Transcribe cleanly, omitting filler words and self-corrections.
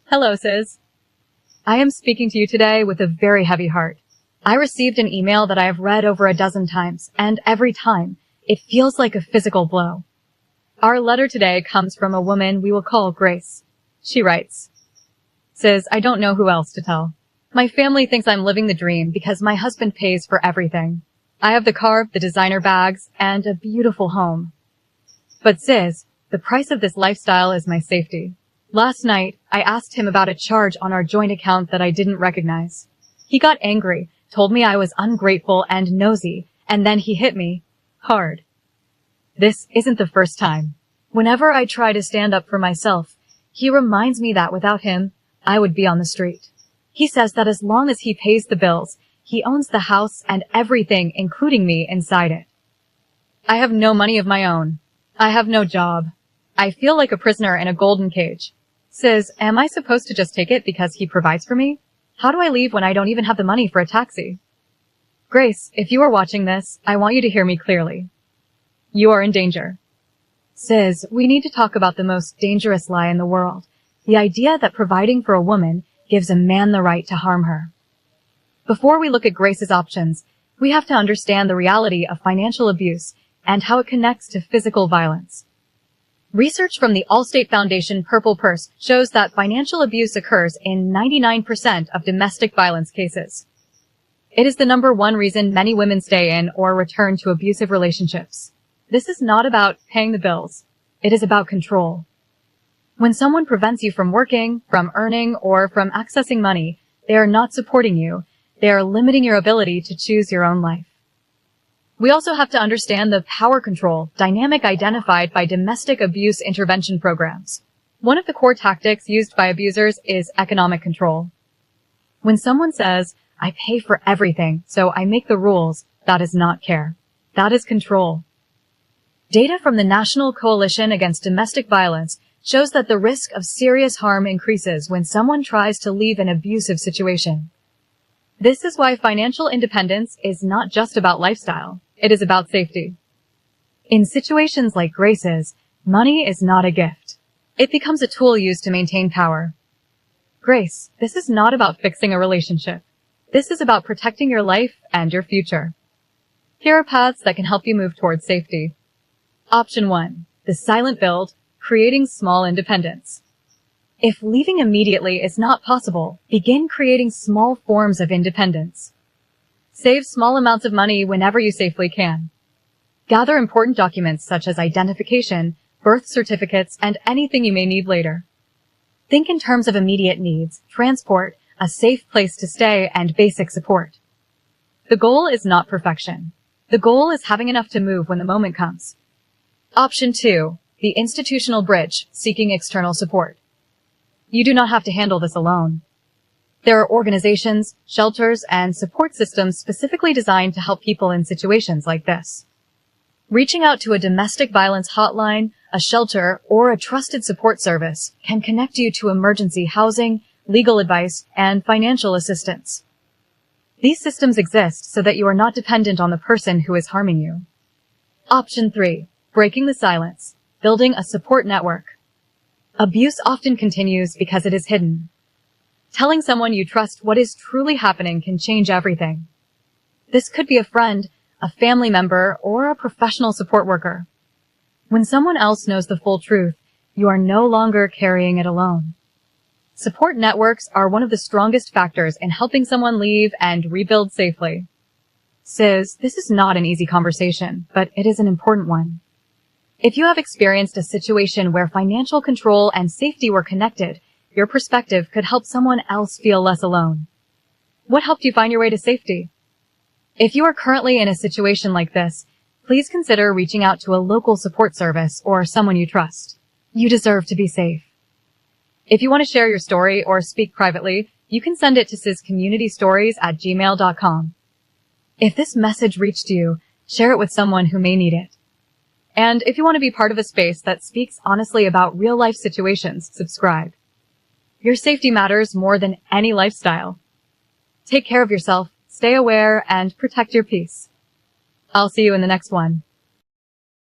Hello, Siz. I am speaking to you today with a very heavy heart. I received an email that I have read over a dozen times, and every time, it feels like a physical blow. Our letter today comes from a woman we will call Grace. She writes, Siz, I don't know who else to tell. My family thinks I'm living the dream because my husband pays for everything. I have the car, the designer bags, and a beautiful home. But Siz, the price of this lifestyle is my safety. Last night, I asked him about a charge on our joint account that I didn't recognize. He got angry, told me I was ungrateful and nosy, and then he hit me hard. This isn't the first time. Whenever I try to stand up for myself, he reminds me that without him, I would be on the street. He says that as long as he pays the bills, he owns the house and everything, including me, inside it. I have no money of my own. I have no job. I feel like a prisoner in a golden cage. Siz, am I supposed to just take it because he provides for me? How do I leave when I don't even have the money for a taxi? Grace, if you are watching this, I want you to hear me clearly. You are in danger. Siz, we need to talk about the most dangerous lie in the world. The idea that providing for a woman gives a man the right to harm her. Before we look at Grace's options, we have to understand the reality of financial abuse and how it connects to physical violence. Research from the Allstate Foundation Purple Purse shows that financial abuse occurs in 99% of domestic violence cases. It is the #1 reason many women stay in or return to abusive relationships. This is not about paying the bills. It is about control. When someone prevents you from working, from earning, or from accessing money, they are not supporting you. They are limiting your ability to choose your own life. We also have to understand the power control dynamic identified by domestic abuse intervention programs. One of the core tactics used by abusers is economic control. When someone says, I pay for everything, so I make the rules, that is not care. That is control. Data from the National Coalition Against Domestic Violence shows that the risk of serious harm increases when someone tries to leave an abusive situation. This is why financial independence is not just about lifestyle. It is about safety. In situations like Grace's, money is not a gift. It becomes a tool used to maintain power. Grace, this is not about fixing a relationship. This is about protecting your life and your future. Here are paths that can help you move towards safety. Option 1. The silent build, creating small independence. If leaving immediately is not possible, begin creating small forms of independence. Save small amounts of money whenever you safely can. Gather important documents such as identification, birth certificates, and anything you may need later. Think in terms of immediate needs, transport, a safe place to stay, and basic support. The goal is not perfection. The goal is having enough to move when the moment comes. Option 2. The institutional bridge, seeking external support. You do not have to handle this alone. There are organizations, shelters, and support systems specifically designed to help people in situations like this. Reaching out to a domestic violence hotline, a shelter, or a trusted support service can connect you to emergency housing, legal advice, and financial assistance. These systems exist so that you are not dependent on the person who is harming you. Option 3. Breaking the silence, building a support network. Abuse often continues because it is hidden. Telling someone you trust what is truly happening can change everything. This could be a friend, a family member, or a professional support worker. When someone else knows the full truth, you are no longer carrying it alone. Support networks are one of the strongest factors in helping someone leave and rebuild safely. Siz, this is not an easy conversation, but it is an important one. If you have experienced a situation where financial control and safety were connected, your perspective could help someone else feel less alone. What helped you find your way to safety? If you are currently in a situation like this, please consider reaching out to a local support service or someone you trust. You deserve to be safe. If you want to share your story or speak privately, you can send it to sizcommunitystories@gmail.com. If this message reached you, share it with someone who may need it. And if you want to be part of a space that speaks honestly about real-life situations, subscribe. Your safety matters more than any lifestyle. Take care of yourself, stay aware, and protect your peace. I'll see you in the next one.